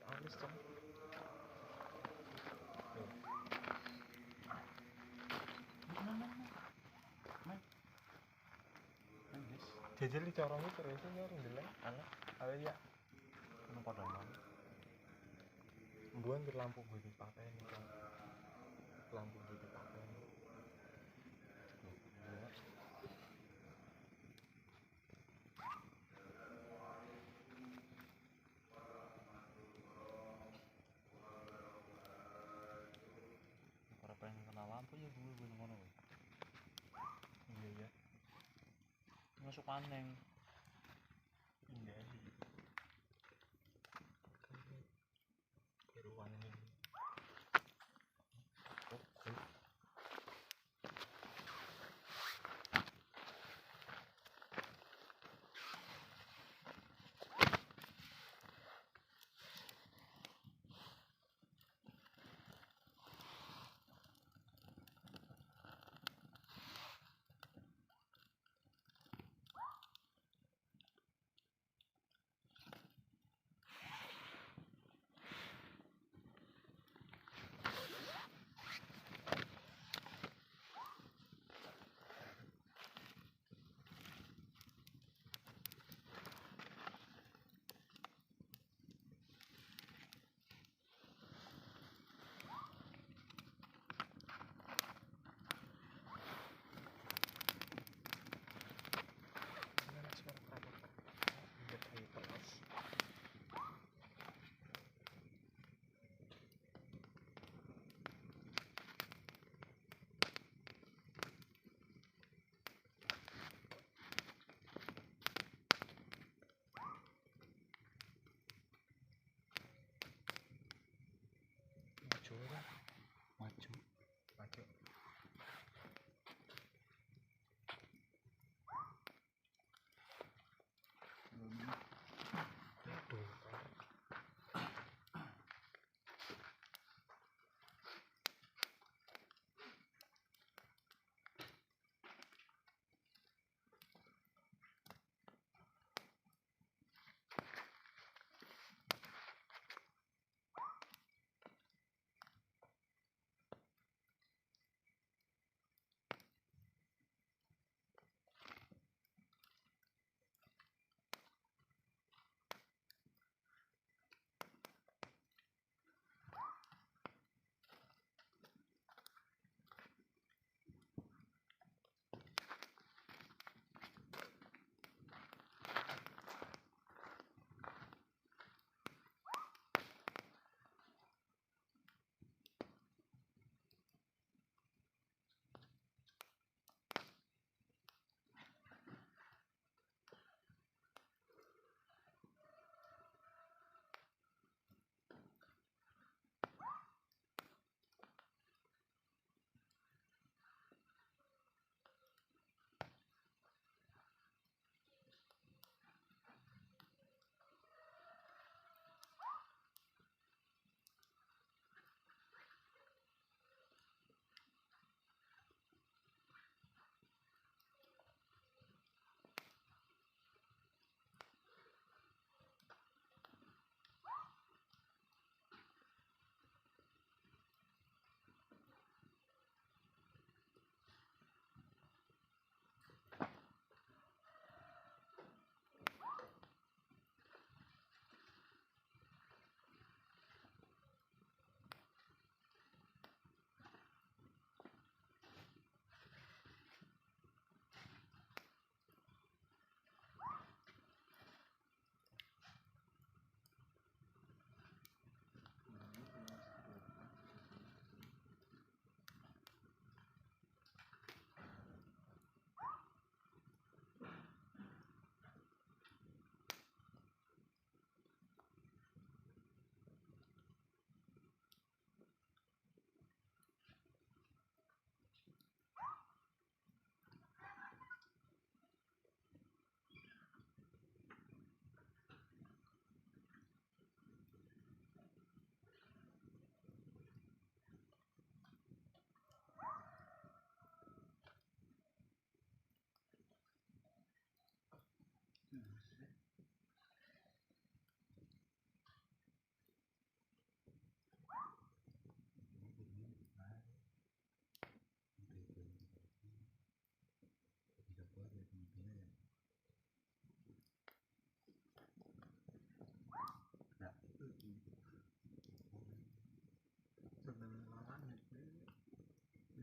alis cang. Jajal di corongnya terus nyari ndeleng anak ada ya Ono padha nang. mbuan lampu gue dipakai nih kan lampu gue dipakai Ora pengen kena lampu ya gue ngono. iya ya Masuk aneh. iya sih keruan ini oke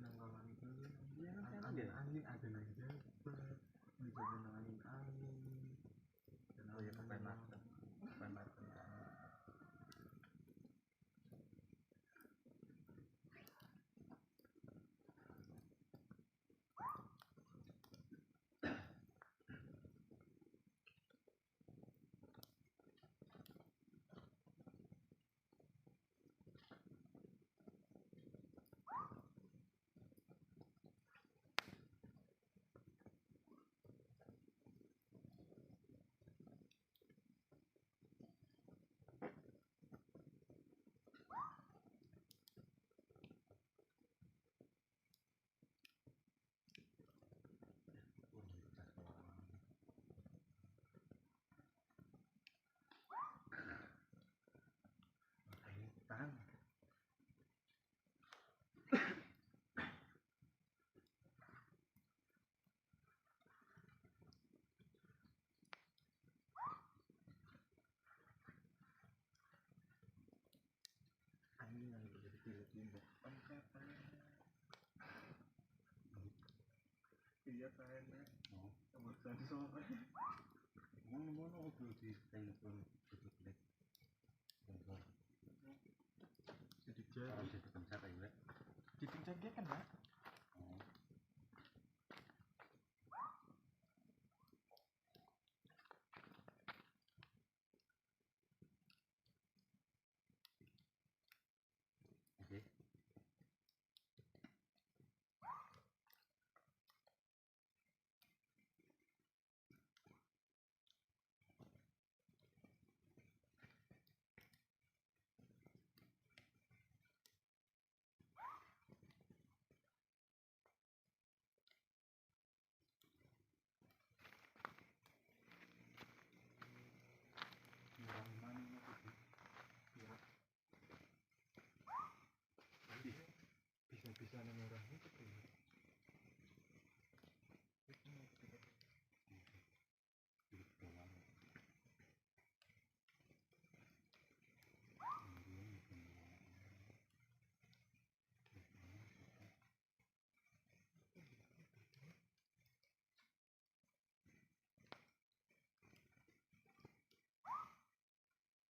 penanggalan Iya kan angin angin ada yang jabat bisa menangani angin dan oh ya pakai angin masker tang angin yang bisa dipilih iya kayaknya kebutuhan sore ngono udah di telepon tutup lek jadi harus jadi dipencet ya dipencet dia kan Mbak? oke Orang mana itu ya bisa orang itu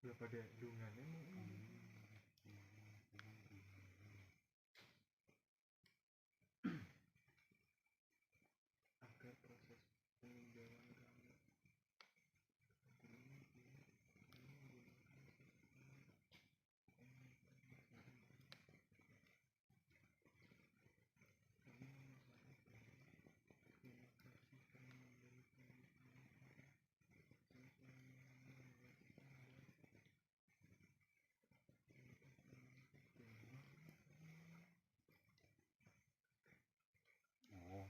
ya pada lungannya agar proses peninjauan kami oh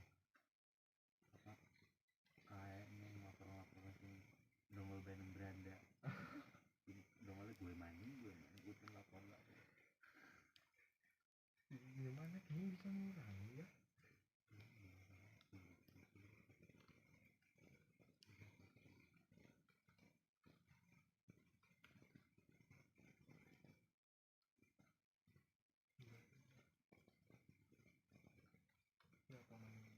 apa kayaknya ngoper-ngoper sing dongol beneng beranda dongolnya gue mainin gue lapor lah gimana gini bisa ngurangi ya ya teman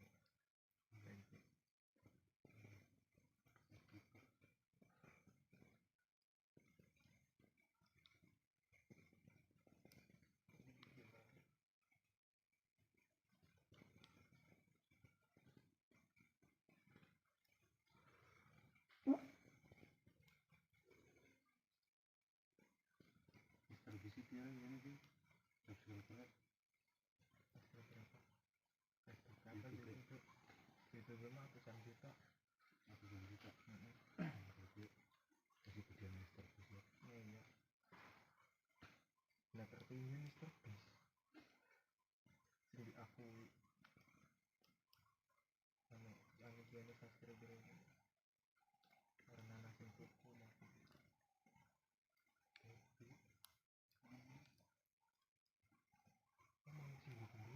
distribusi dia ini sih subscriber berapa kata itu cuma ratusan juta ratusan juta jadi gede Mister Beast ya iya nah tertinggi Mister Beast jadi aku anu dia subscriber ini karena nasi tuku mati emang sih bukan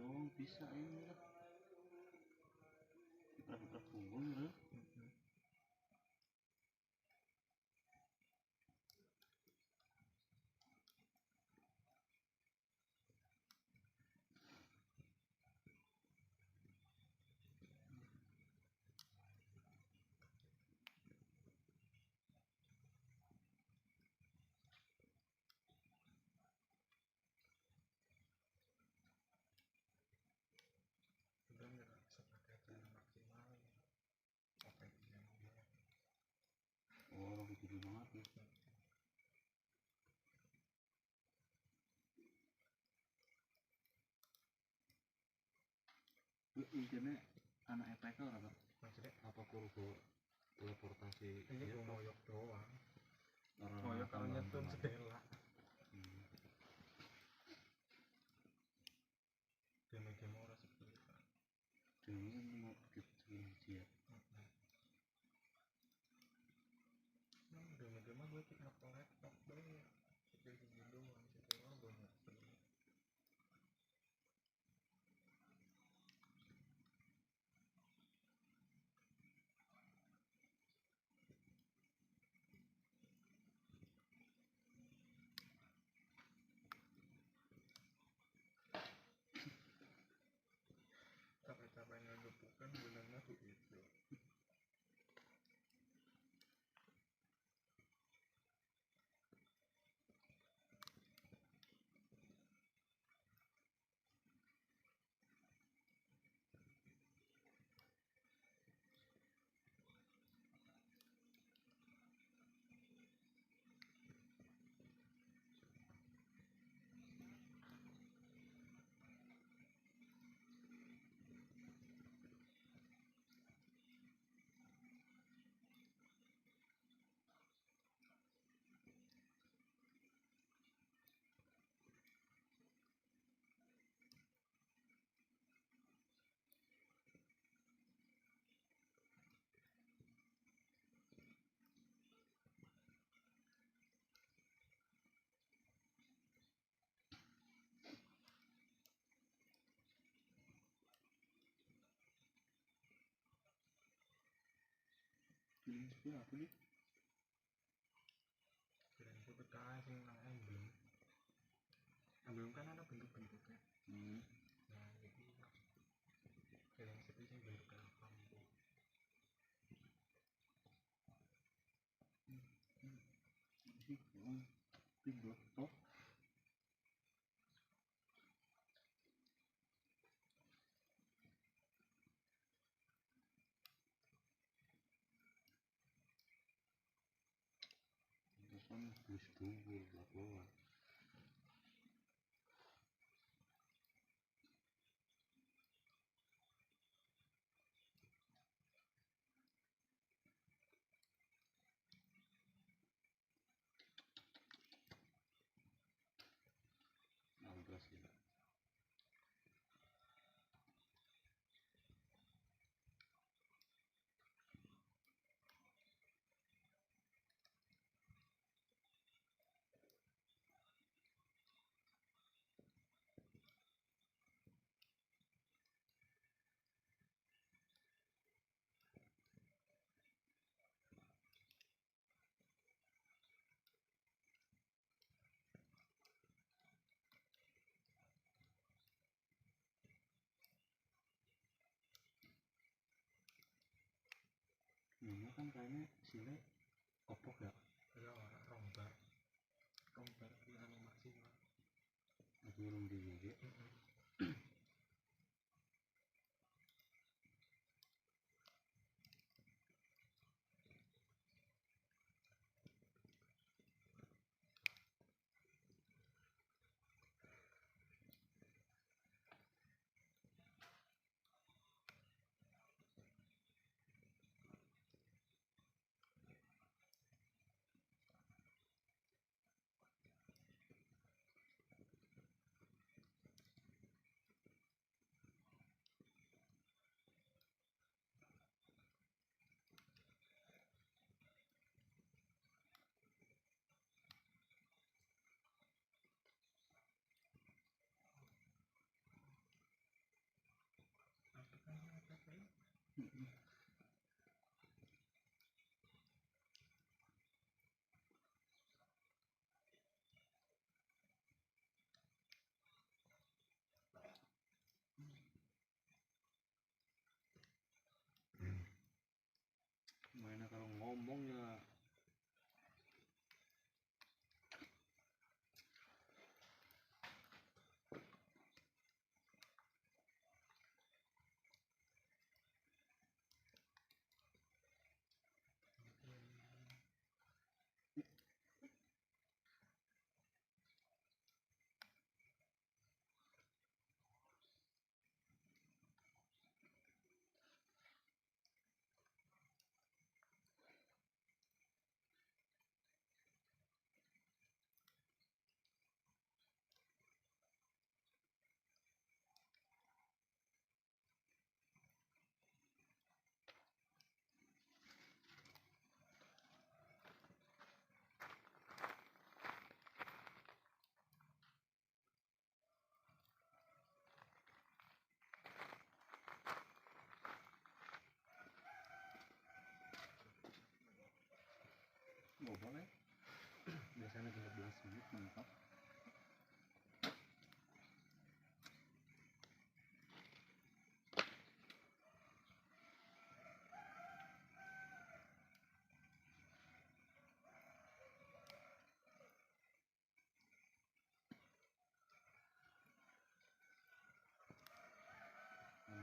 dong bisa ini lah kita punggung lah. Udah nggak sepakai cara maksimal apa itu yang dia Oh gitu banget ya. Intinya anak EPK apa? maksudnya Apa kurgo teleportasi ini ya, gue ngoyok doang orang ngoyok kalau tambahan nyetun tambahan. sedela game ora seperti itu. Jangan mau gitu ya. Game gue kita laptop deh jadi doang situ gue ngerti. Capek-capeknya gepukan benarnya tuh itu Feeling itu apa nih? kira itu PKI sing nang emblem kan ada bentuk-bentuknya nah jadi yang seperti sing bentuknya lampu Timbul toh kan bus tunggu bawah. Nabras ya. Ini kan kayaknya sile kopok ya. ada orang rombar di anu maksimal Aku belum di WG. Mainnya kalau ngomong ya nggak boleh. Biasanya 15 menit mentok.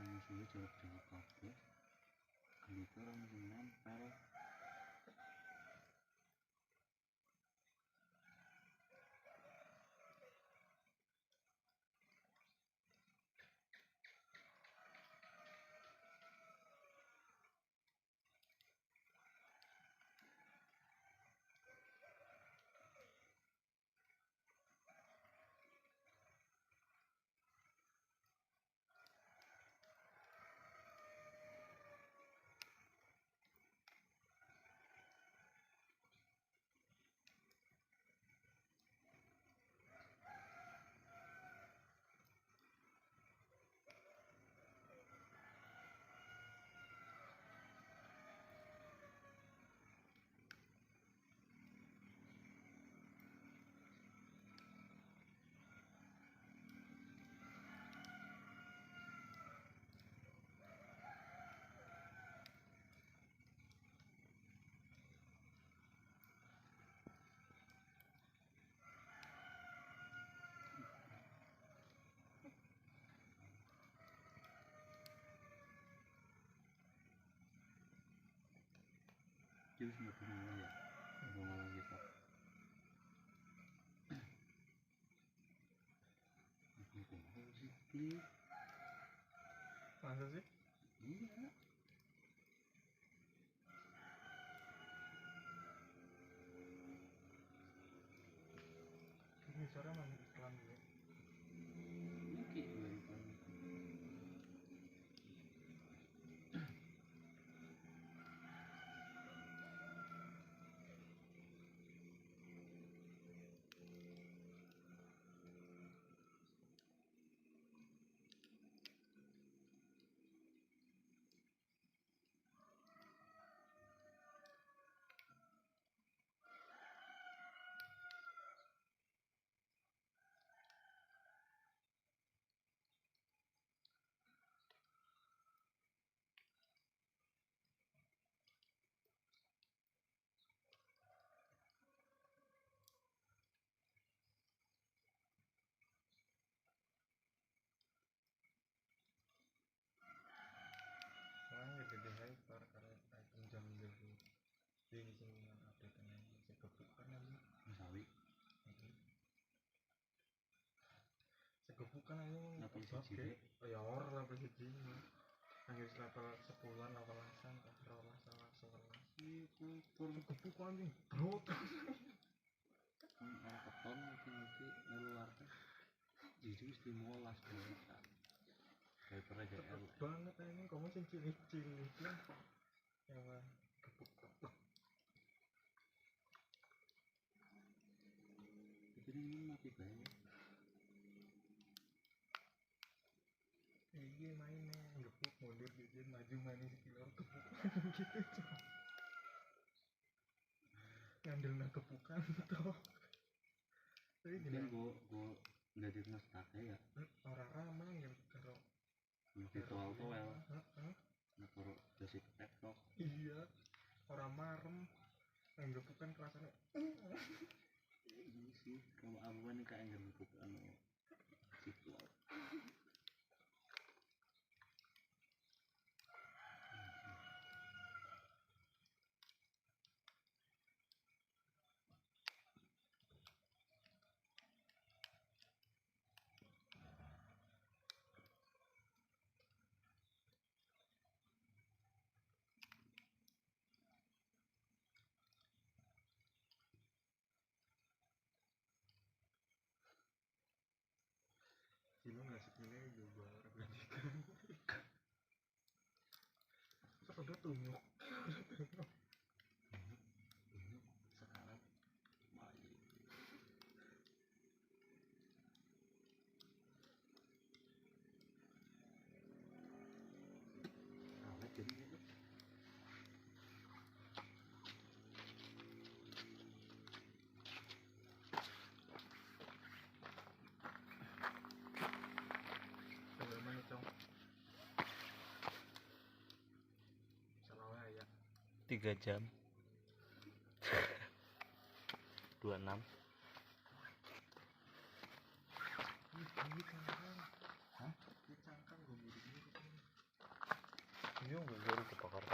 Musuhnya jauh-jauh kabeh. Gitu langsung nempel. Jadi sudah punya ya. Bunga lagi pak. Aku mau sih klik. Masa sih? Iya. Ini suara mana iklan ya? Oke, bukan. Soalnya gede hyper karena item jam dulu. Jadi sini update nya sekebukan aja. Sawi. Sekebukan aja Level sebab siji, kayak ya orang level siji. Anjir level 10-an 18-an tak langsung Itu tur sekebukan nih. Bro. orang keton nanti ngeluar kan. Jadi mesti molas mereka. Daripada JL Banget ini kamu sih cilik-cilik ya. Emang kebuk-kebuk. jadi ini mati banyak. Iya mainnya gebuk mundur dikit maju manis kilo kepukan gitu cok ngandel na kepukan toh tapi gini mungkin gua nggak di nastake ya orang ramah yang karo virtual toel heeh nah karo basic tiktok iya orang marem yang kepukan kelasannya ini sih kalau aku kan kayak nggak butuh anu siklop Silo nggak sekilnya juga organikan so udah tumbuk sekarang baik awet jadi gitu bagaimana cong salah ya 3 jam 26 ini cangkang hah ini cangkang gue mirip-mirip nih iya gue baru kebakar